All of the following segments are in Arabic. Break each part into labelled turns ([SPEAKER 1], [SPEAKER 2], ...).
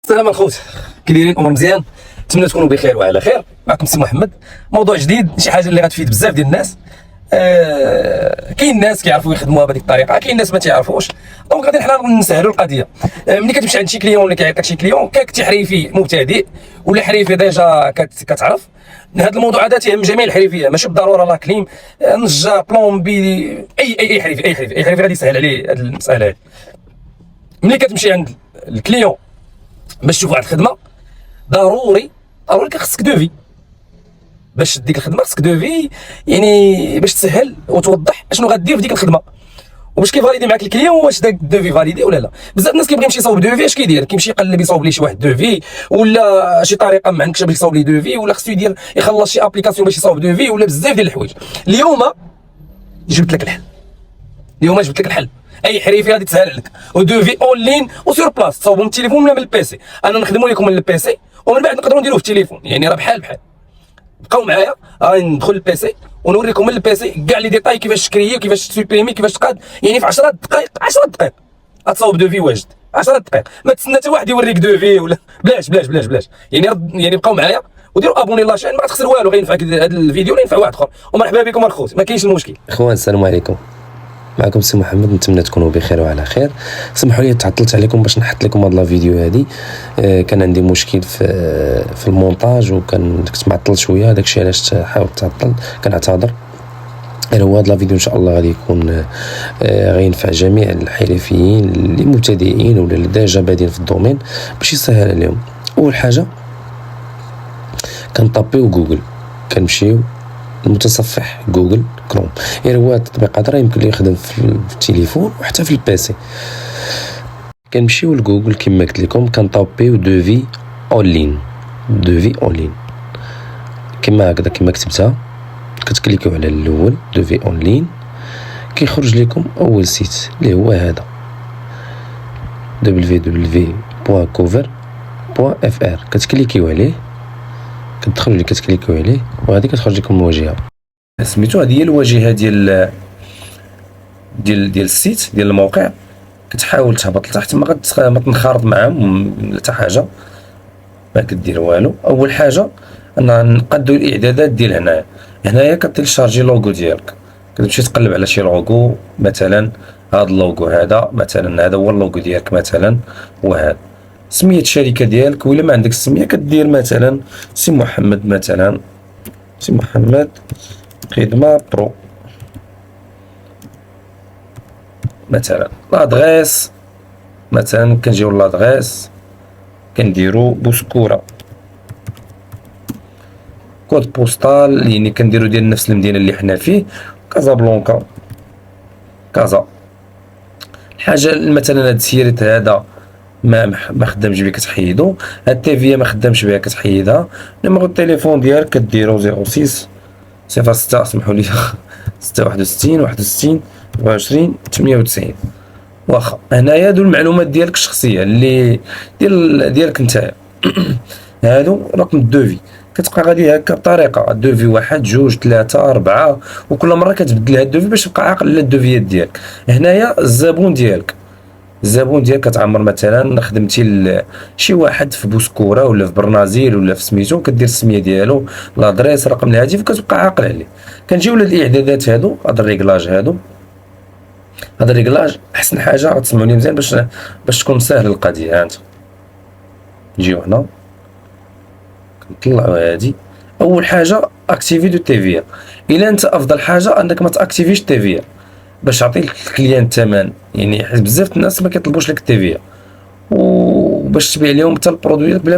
[SPEAKER 1] السلام الخوت، كي دايرين؟ الامور مزيان؟ نتمنى تكونوا بخير وعلى خير. معكم سي محمد، موضوع جديد، شي حاجه اللي غتفيد بزاف ديال الناس. كاين ناس كيعرفوا يخدموها بهذيك الطريقه، كاين ناس ما تيعرفوش. دونك غادي حنا نسهلوا القضيه. ملي كتمشي عند شي كليون ولا كيعيط لك شي كليون كاك حريفي مبتدئ ولا حريفي ديجا كتعرف، هذا الموضوع هذا تيهم جميع الحريفيه، ماشي بالضروره لا كليم، نجار، بلومبي، اي حريفي غادي يسهل عليه هذه المساله هذه. ملي كتمشي عند الكليون باش تشوف واحد الخدمه، ضروري خصك دوفي. باش ديك الخدمه خصك دوفي، يعني باش تسهل وتوضح اشنو غدير في ديك الخدمه، وباش كيفاليدي معاك الكليون واش داك الدوفي فاليدي ولا لا. بزاف الناس كيبغي يمشي يصاوب دوفي، اش كيدير؟ كيمشي يقلب يصاوب ليه شي واحد دوفي، ولا شي طريقه ما عندكش باش يصاوب ليه دوفي، ولا خصو يدير يخلص شي ابليكاسيون باش يصاوب دوفي، ولا بزاف ديال الحوايج. اليوم جبت لك الحل. اي حريفي غادي تسهل عليك، ودوفي اون لين وسور بلاص، تصاوبوا من التليفون ولا من البيسي. انا نخدموا لكم من البيسي، ومن بعد نقدروا نديروه في التليفون، يعني راه بحال. بقاو معايا، غادي ندخل للبيسي ونوريكم من البيسي كاع لي ديتاي، كيفاش تكريي، كيفاش تسوبريمي، كيفاش تقاد، يعني في 10 دقائق غتصاوب دوفي واجد. 10 دقائق، ما تسنى حتى واحد يوريك دوفي ولا بلاش. يعني بقاو معايا وديروا ابوني لاشين، ما غتخسر والو، غينفعك هذا الفيديو ولا ينفع واحد اخر. ومرحبا بكم الخوت، ما كاينش المشكل.
[SPEAKER 2] اخوان السلام عليكم، معكم سي محمد، نتمنى تكونوا بخير وعلى خير. سمحوا لي تعطلت عليكم باش نحط لكم هاد الفيديو هذه. كان عندي مشكل في المونتاج، كنت معطل شويه، داكشي علاش حاولت تعطل، كنعتذر. هو هذا الفيديو ان شاء الله غادي يكون غينفع جميع الحرفيين اللي مبتدئين ولا اللي ديجا بادين في الدومين، باش يسهل عليهم. اول حاجه كنطابيو جوجل، كنمشيو المتصفح جوجل كروم. هو التطبيق هذا يمكن ليه يخدم في التليفون وحتى في البيسي. كنمشيو لجوجل كما قلت لكم، كنطابيو دوفي اون لين كما هكذا، كما كتبتها كتكليكيو على الاول دوفي اون لين، كيخرج لكم اول سيت اللي هو هذا www.cover.fr. كتكليكيو عليه، كتكليكيو عليه، وهذه كتخرج لكم الواجهه سميتو. هذه هي الواجهه ديال السيت ديال الموقع. كتحاول تهبط لتحت، ما تنخرط معاهم حتى حاجه، ما كدير والو. اول حاجه نقادو الاعدادات ديال هنايا كتيلشارجي لوغو ديالك، كتمشي تقلب على شي لوغو، مثلا هذا اللوغو هذا، مثلا هذا هو اللوغو ديالك مثلا، وهذا سميه الشركه ديالك، ولا ما عندك السميه كدير مثلا سي محمد، مثلا سي محمد خدمه برو، مثلا لادغيس، مثلا كنجيو لادغيس كنديرو بوسكوره، كود بوستال يعني كنديرو ديال نفس المدينه اللي حنا فيه، كازابلانكا كازا. الحاجه مثلا هاد السيريت هذا ما خدامش بيه كتحيدو، هاد التيفيه ما خدامش بها كتحيدها. نيميرو التليفون ديالك كديرو 06 06 سمحوا لي 661 61 24 98. واخا هنايا هادو المعلومات ديالك الشخصيه اللي ديالك نتايا. هادو رقم الدوفي، كتبقى غادي هكا بطريقه الدوفي 1 2 3 4، وكل مره كتبدل هاد الدوفي باش تبقى عاقل على الدوفيات ديالك. هنايا الزبون ديالك كتعمر، مثلا خدمتي شي واحد في بوسكوره ولا في برنازيل ولا في سميتو، كدير السميه ديالو، لادريس، رقم الهاتف، كتبقى عاقل عليه. كنجيو للاعدادات هادو، هاد الريغلاج هذا الريغلاج احسن حاجه غتسمعوا لي مزيان باش تكون سهل القضيه. هانت نجيو هنا كنطلعوا هادي. اول حاجه اكتيفي دو تيفيا. الا انت افضل حاجه انك ما تاكتيفيش التيفيا باش تعطي الكليان الثمن، يعني حيت بزاف الناس ما كيطلبوش لك التيفيا، وباش تبيع لهم حتى البرودويات بلا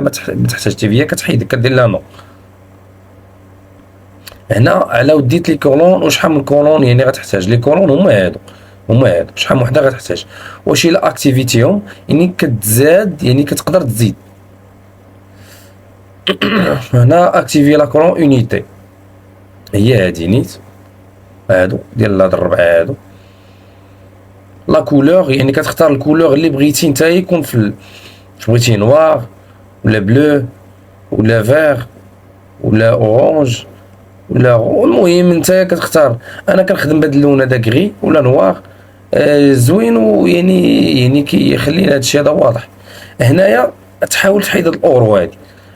[SPEAKER 2] ما تحتاج تيفيا، كتحيد كدير لها نو. هنا على وديت لي كولون، وشحال من كولون يعني غتحتاج. لي كولون هما هادو شحال من وحده غتحتاج، واش الا اكتيفيتيهم يعني كتزاد، يعني كتقدر تزيد. هنا اكتيفي لا كولون اونيتي، هي هادي نيت هادو ديال هاد الربعه هادو. لا كولور يعني كتختار الكولور اللي بغيتي نتا يكون بغيتي نوار ولا بلو ولا فيغ ولا اورانج ولا المهم نتا كتختار. انا كنخدم بهاد اللون هذا كغي ولا نوار، زوين، ويعني كيخلينا هادشي هذا واضح. هنايا تحاول تحيد الاورو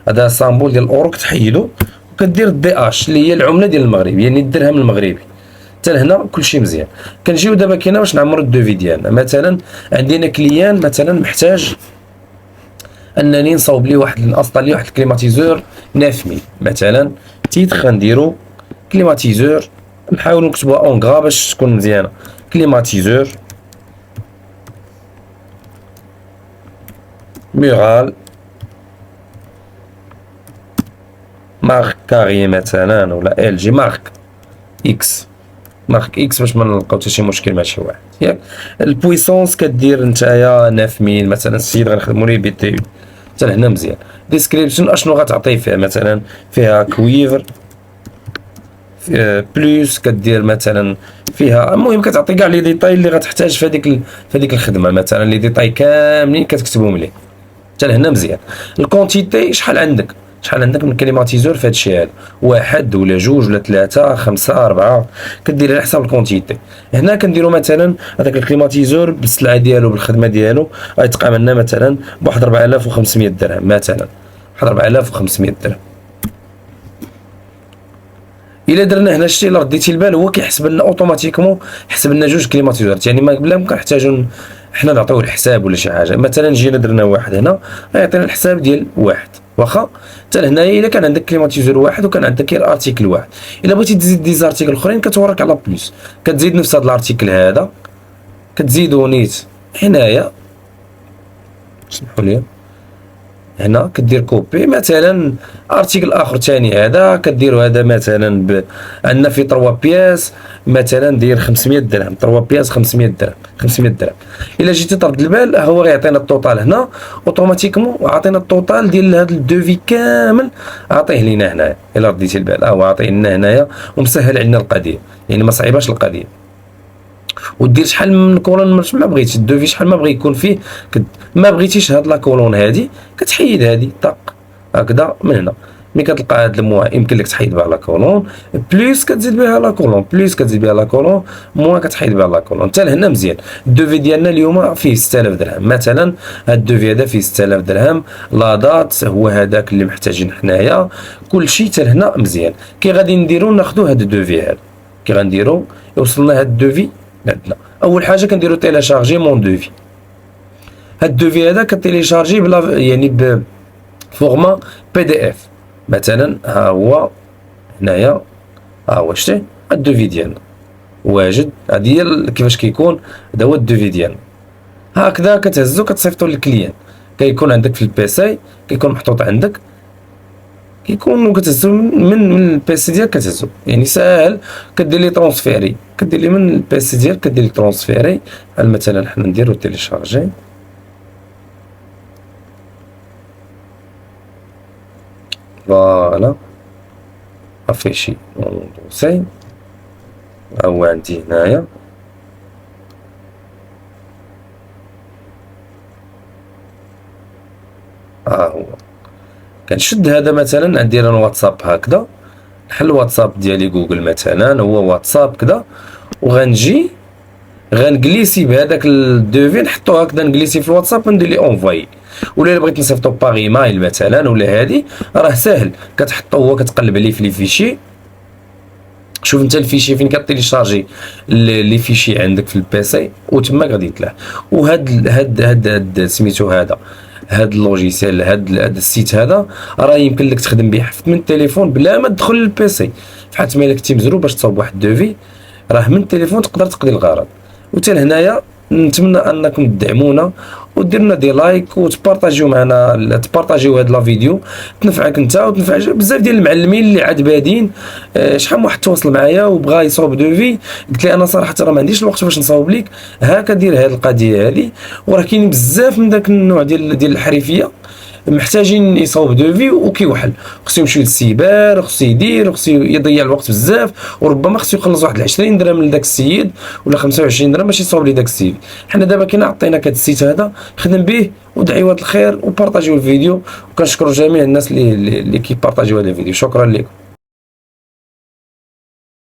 [SPEAKER 2] هذا السامبول ديال الاورو كتحيدو وكدير دي اش اللي هي العمله ديال المغرب، يعني الدرهم المغربي. حتى لهنا كلشي مزيان. كنجيو دابا كاينه باش نعمرو الدوفي ديالنا. مثلا عندنا كليان مثلا محتاج انني نصاوب ليه واحد نانستالي واحد الكليماتيزور 9000 مثلا. تيتر غنديرو كليماتيزور، نحاولوا نكتبوها اونغرا باش تكون مزيانه. كليماتيزور مورال مارك كاري مثلا، ولا ال جي مارك اكس باش ما نلقاو حتى شي مشكل مع شي واحد ياك. البويسونس كدير نتايا 9000 مثلا. السيد غنخدمو ليه بي تي حتى لهنا مزيان. ديسكريبشن اشنو غتعطي فيها؟ مثلا فيها كويفر بلوس، كدير مثلا فيها المهم كتعطي كاع لي ديتاي اللي غتحتاج في هذيك الخدمه. مثلا لي ديتاي كاملين كتكتبهم ليه حتى لهنا مزيان. الكونتيتي شحال عندك من كليماتيزور في هذا الشيء هذا، واحد ولا جوج ولا ثلاثه خمسه اربعه، كدير على حساب الكونتيتي. هنا كنديروا مثلا هذاك الكليماتيزور بالسلعه ديالو بالخدمه ديالو غيتقام لنا مثلا بواحد 4500 درهم مثلا، واحد 4500 درهم. الا درنا هنا الشيء اللي رديتي البال هو كيحسب لنا اوتوماتيكمون، حسب لنا جوج كليماتيزورات، يعني ما بلا ما كنحتاجوا حنا نعطيوه الحساب ولا شي حاجه. مثلا جينا درنا واحد هنا غيعطينا الحساب ديال واحد، واخا حتى لهنايا الا كان عندك كليماتيزور واحد وكان عندك غير ارتيكل واحد، الا بغيتي تزيد دي زارتيكل اخرين كتورك على بلوس، كتزيد نفس هذا الارتيكل هذا كتزيدو نيت هنايا. سمحوا لي هنا كدير كوبي مثلا ارتيكل اخر ثاني هذا كديروا هذا مثلا عندنا في 3 بياس مثلا داير 500 درهم، 3 بياس 500 درهم. الا جيتي ترد البال هو غيعطينا التوتال هنا اوتوماتيكمون، وعطينا التوتال ديال هذا الدوفي كامل عطيه لينا هنايا. الا رديتي البال هو عطيه لنا هنايا ومسهل علينا القضيه، يعني ما صعيباش القضيه. ودير شحال من كولون ما بغيتي الدوفي، شحال ما بغي يكون فيه ما بغيتيش هاد لا كولون هادي كتحيد هادي طق هكذا من هنا. ملي كتلقى هاد الموا يمكن لك تحيد بها لا كولون بلوس كتزيد بها لا كولون بلوس كتزيد بها لا كولون موا كتحيد بها لا كولون. حتى لهنا مزيان. الدوفي ديالنا اليوم فيه 6000 درهم مثلا، هاد الدوفي هذا فيه 6000 درهم. لا دات هو هذاك اللي محتاجين حنايا، كلشي حتى لهنا مزيان. كي غادي نديرو ناخذو هاد الدوفي هذا، كي غنديرو وصلنا هاد الدوفي عندنا. اول حاجه كنديرو تيليشارجي مون دوفي. هاد الدوفي هذا كتيليشارجي بلا يعني بفورما بي دي اف مثلا. ها هو هنايا، ها هو شتي الدوفي ديالنا واجد. هادي هي كيفاش كيكون، هذا هو الدوفي ديالنا. هكذا كتهزو كتصيفطو للكليان، كيكون عندك في البيسي، كيكون محطوط عندك، كيكون كتهزو من البيسي ديالك كتهزو، يعني ساهل. كدير لي ترونسفيري، كدير لي من البيسي ديالك كدير لي ترونسفيري. بحال مثلا حنا نديرو تيليشارجي، فوالا افيشي دوسي. هو عندي هنايا ها هو. كنشد هذا مثلا ندير انا واتساب هكذا، نحل الواتساب ديالي جوجل مثلا هو واتساب كذا، وغنجي غنجليسي بهذاك الدوفي نحطو هكذا، نجليسي في الواتساب وندير لي اونفاي. ولا الا بغيت نصيفطو باغ ايميل مثلا ولا هادي راه ساهل، كتحطو هو كتقلب عليه في لي فيشي. شوف انت الفيشي فين كتيليشارجي لي فيشي عندك في البيسي وتما غادي يطلع. وهاد سميتو هاد اللوجيسيال هاد السيت هذا راه يمكن لك تخدم به من التليفون بلا ما تدخل للبيسي. فحال تما الا كنتي مزروب باش تصاوب واحد الدوفي راه من التليفون تقدر تقضي الغرض. وحتى لهنايا نتمنى انكم تدعمونا ودير لنا دي لايك وتبارطاجيو معنا، تبارطاجيو هاد لا فيديو تنفعك انت وتنفع بزاف ديال المعلمين اللي عاد بادين. شحال من واحد تواصل معايا وبغى يصاوب دوفي، قلت لي انا صراحه راه ما عنديش الوقت باش نصاوب ليك، هاكا دير هاد القضيه هادي. وراه كاين بزاف من داك النوع ديال الحرفيه محتاجين يصاوب دوفي وكيوحل، خصو يمشي للسيبر، خصو يدير، خصو يضيع الوقت بزاف، وربما خصو يخلص واحد 20 درهم لداك السيد ولا 25 درهم باش يصاوب لي داك السيد. حنا دابا كينا عطيناك هاد السيت هذا خدم به ودعيوات الخير وبارطاجيو الفيديو، وكنشكر جميع الناس اللي كيبارطاجيو هذا الفيديو. شكرا لكم.